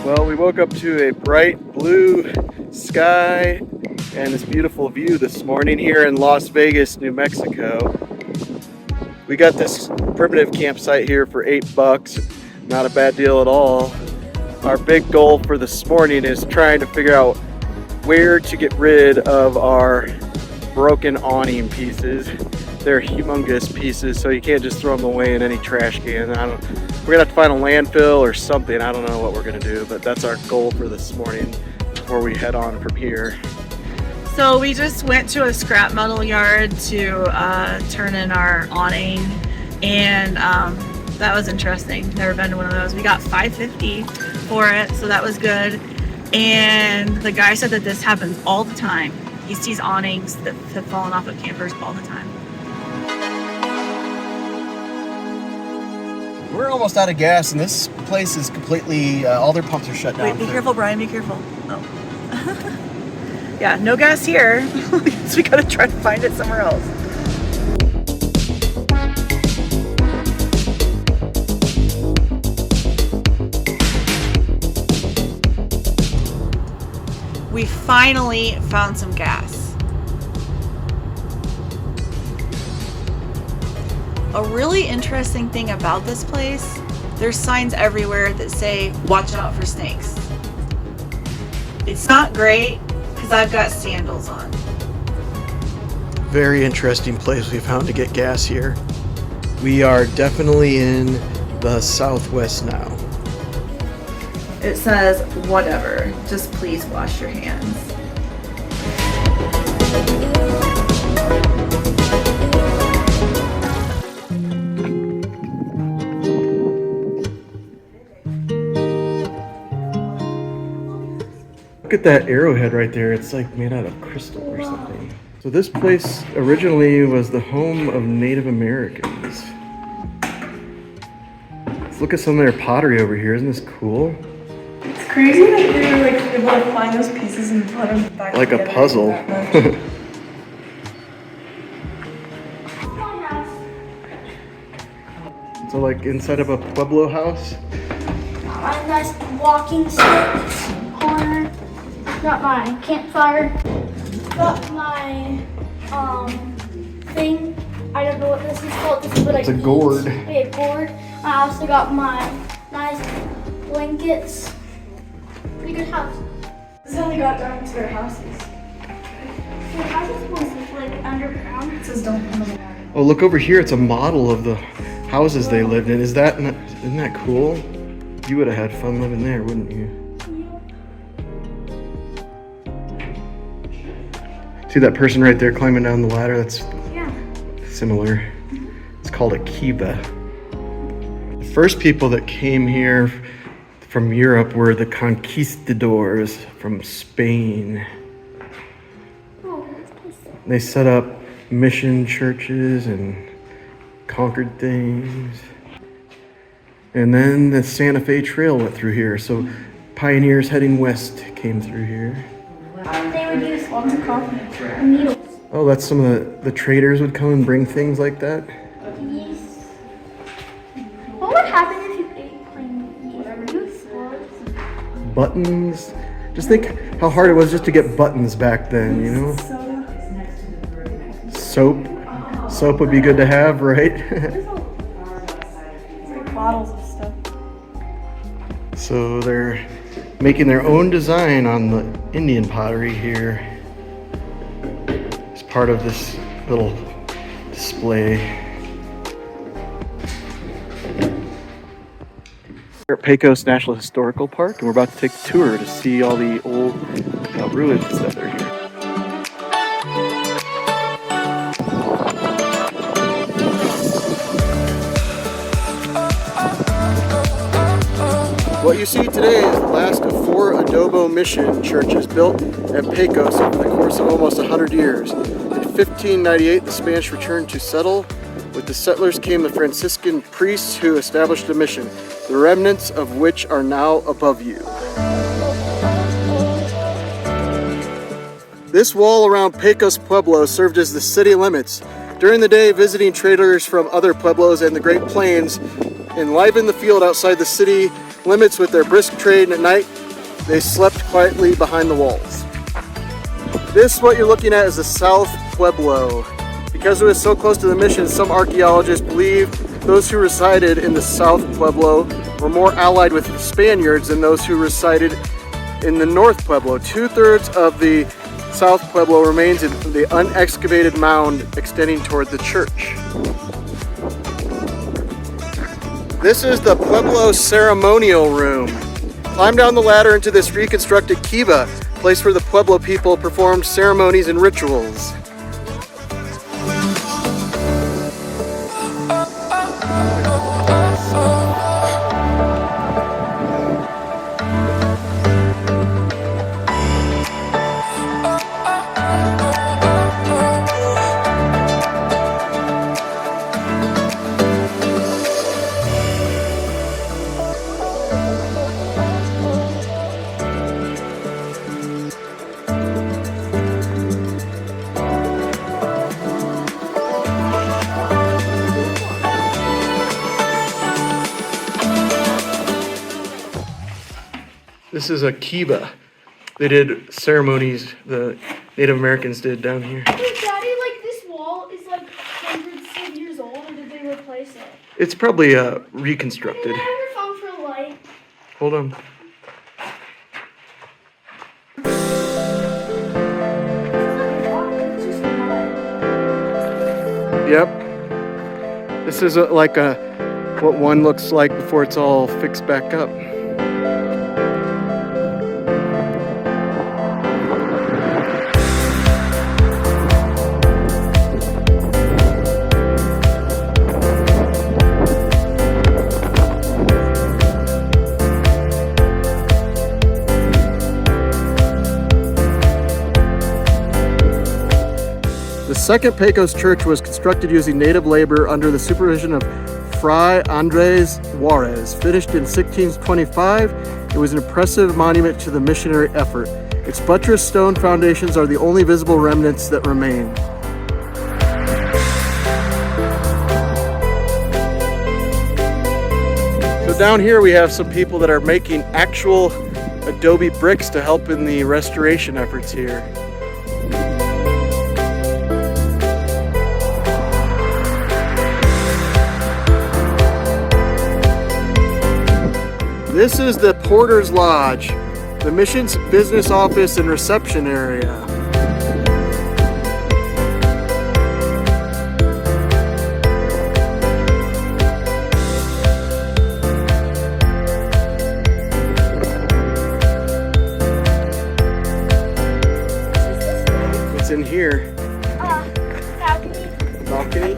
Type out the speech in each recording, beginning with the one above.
Well, we woke up to a bright blue sky and this beautiful view this morning here in Las Vegas, New Mexico. We got this primitive campsite here for $8. Not a bad deal at all. Our big goal for this morning is trying to figure out where to get rid of our broken awning pieces. They're humongous pieces, so you can't just throw them away in any trash can. We're gonna have to find a landfill or something. I don't know what we're gonna do, but that's our goal for this morning before we head on from here. So we just went to a scrap metal yard to turn in our awning, and that was interesting. Never been to one of those. We got $5.50 for it, so that was good. And the guy said that this happens all the time. He sees awnings that have fallen off of campers all the time. We're almost out of gas, and this place is completely, all their pumps are shut down. Wait, be careful, Brian, be careful. Oh. Yeah, no gas here. So we gotta try to find it somewhere else. We finally found some gas. A really interesting thing about this place, there's signs everywhere that say, watch out for snakes. It's not great because I've got sandals on. Very interesting place we found to get gas here. We are definitely in the Southwest now. It says, whatever, just please wash your hands. Look at that arrowhead right there. It's like made out of crystal or something. So this place originally was the home of Native Americans. Let's look at some of their pottery over here. Isn't this cool? It's crazy that they were like able to find those pieces and put them back Like together a puzzle. So like inside of a pueblo house? A nice walking stick corner. Got my campfire. Got my thing. I don't know what this is called. This is what It's I a eat. gourd. A gourd. I also got my nice blankets. Pretty good house. This is how they got down to their houses. The house was like underground. It says don't come in the water. Oh, look over here. It's a model of the houses they lived in. Isn't that cool? You would have had fun living there, wouldn't you? See that person right there climbing down the ladder? That's similar. It's called a kiva. The first people that came here from Europe were the conquistadors from Spain. They set up mission churches and conquered things. And then the Santa Fe Trail went through here. So pioneers heading west came through here. They would use lots of coffee and needles. Oh, that's some of the traders would come and bring things like that. Yes. What would happen if you ate plain juice? Buttons. Just think how hard it was just to get buttons back then, you know? Soap. Soap would be good to have, right? It's like bottles of stuff. So they're making their own design on the Indian pottery here. It's part of this little display. We're at Pecos National Historical Park, and we're about to take a tour to see all the old ruins that are here. What you see today is the last of 4 adobe mission churches built at Pecos over the course of almost 100 years. In 1598, the Spanish returned to settle. With the settlers came the Franciscan priests who established a mission, the remnants of which are now above you. This wall around Pecos Pueblo served as the city limits. During the day, visiting traders from other pueblos and the Great Plains enlivened the field outside the city limits with their brisk trade, and at night they slept quietly behind the walls. This, what you're looking at, is the South Pueblo. Because it was so close to the mission, some archaeologists believe those who resided in the South Pueblo were more allied with the Spaniards than those who resided in the North Pueblo. 2/3 of the South Pueblo remains in the unexcavated mound extending toward the church. This is the Pueblo ceremonial room. Climb down the ladder into this reconstructed kiva, place where the Pueblo people performed ceremonies and rituals. This is a kiva. They did ceremonies the Native Americans did down here. Hey, Daddy, like this wall is like hundreds of years old, or did they replace it? It's probably reconstructed. Did I ever found for a light? Hold on. It's just mud. Yep. This is like what one looks like before it's all fixed back up. The second Pecos church was constructed using native labor under the supervision of Fray Andres Juarez. Finished in 1625, it was an impressive monument to the missionary effort. Its buttressed stone foundations are the only visible remnants that remain. So down here we have some people that are making actual adobe bricks to help in the restoration efforts here. This is the Porter's Lodge, the mission's business office and reception area. What's in here? Balcony. Balcony?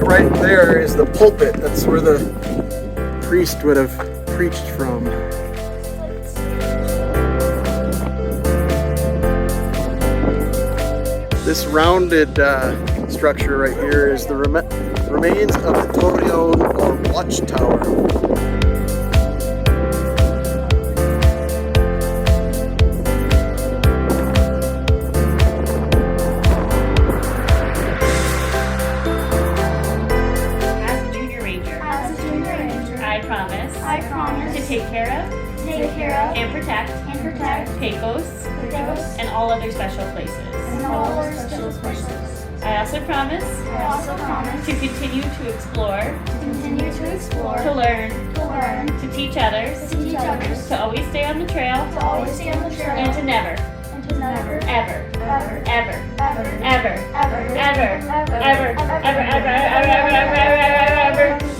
Right there is the pulpit. That's where the priest would have preached from. This rounded structure right here is the remains of the Torreon or watchtower. I promise to take care of and protect Pecos and all other special places. I also promise to continue to explore, to learn, to teach others, to always stay on the trail, and to never, ever,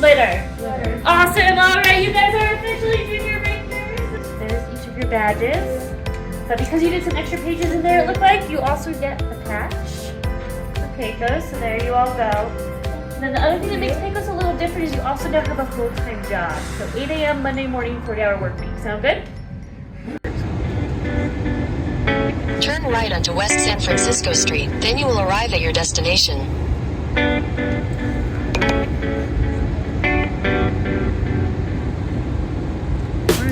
litter. Awesome! Alright, you guys are officially junior rangers. There's each of your badges. But because you did some extra pages in there, it looked like you also get a patch for Pecos. So there you all go. And then the other thing that makes Pecos a little different is you also now have a full-time job. So 8 a.m. Monday morning, 40-hour work week. Sound good? Turn right onto West San Francisco Street, then you will arrive at your destination.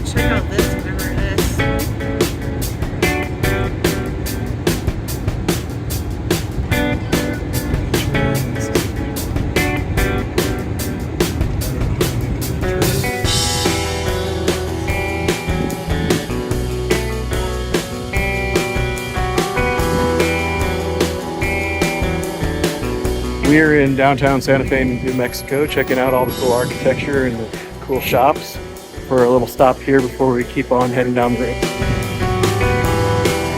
Check out this, whatever it is. We're in downtown Santa Fe, New Mexico, checking out all the cool architecture and the cool shops for a little stop here before we keep on heading down the road.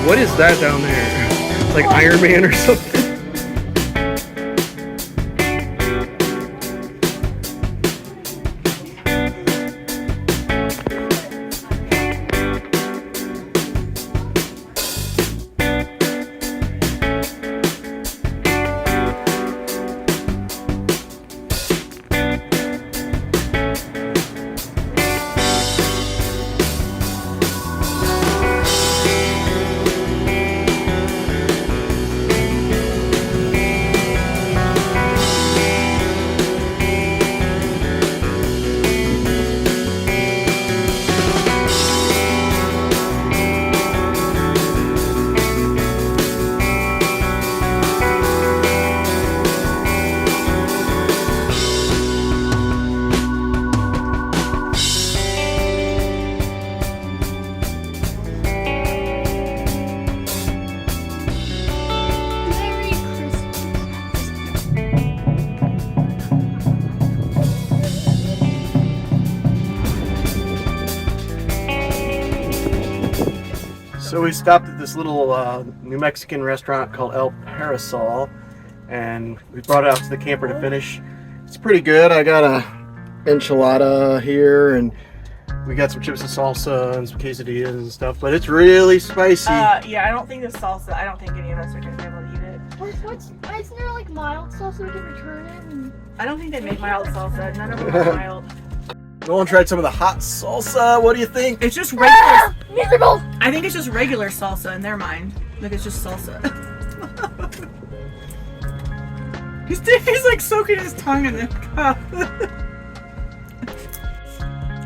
What is that down there? It's like Iron Man or something. So we stopped at this little New Mexican restaurant called El Paraiso, and we brought it out to the camper to finish. It's pretty good. I got a enchilada here, and we got some chips and salsa and some quesadillas and stuff, but it's really spicy. Yeah, I don't think the salsa, I don't think any of us are going to be able to eat it. Isn't there like mild salsa we can return it? And... I don't think they make mild salsa. None of them are mild. Nolan tried some of the hot salsa. What do you think? It's just regular. Miserable! I think it's just regular salsa in their mind. Like it's just salsa. he's like soaking his tongue in the cup.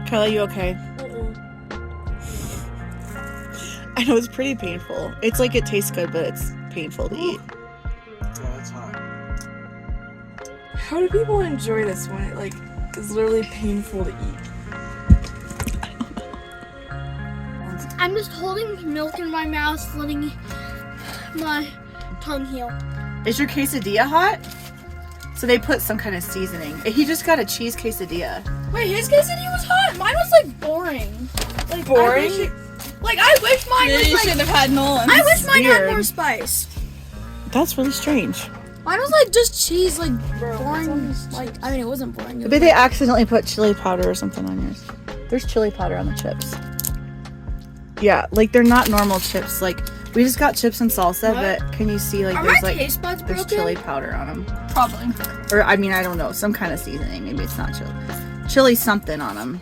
Kelly, you okay? I know it's pretty painful. It's like it tastes good, but it's painful to eat. Yeah, it's hot. How do people enjoy this when it like is literally painful to eat? I'm just holding milk in my mouth, letting my tongue heal. Is your quesadilla hot? So they put some kind of seasoning. He just got a cheese quesadilla. Wait, his quesadilla was hot. Mine was like boring. Like Boring? I wish mine was You like. should have had Nolan. I wish mine had weird. more spice. That's really strange. Mine was like just cheese, like boring. Like I mean, it wasn't boring. Maybe they accidentally put chili powder or something on yours. There's chili powder on the chips. Yeah, like they're not normal chips. Like we just got chips and salsa, What? but can you see like Are there's my like taste buds there's broken? chili powder on them, Probably. or I mean I don't know, some kind of seasoning. Maybe it's not chili, chili something on them.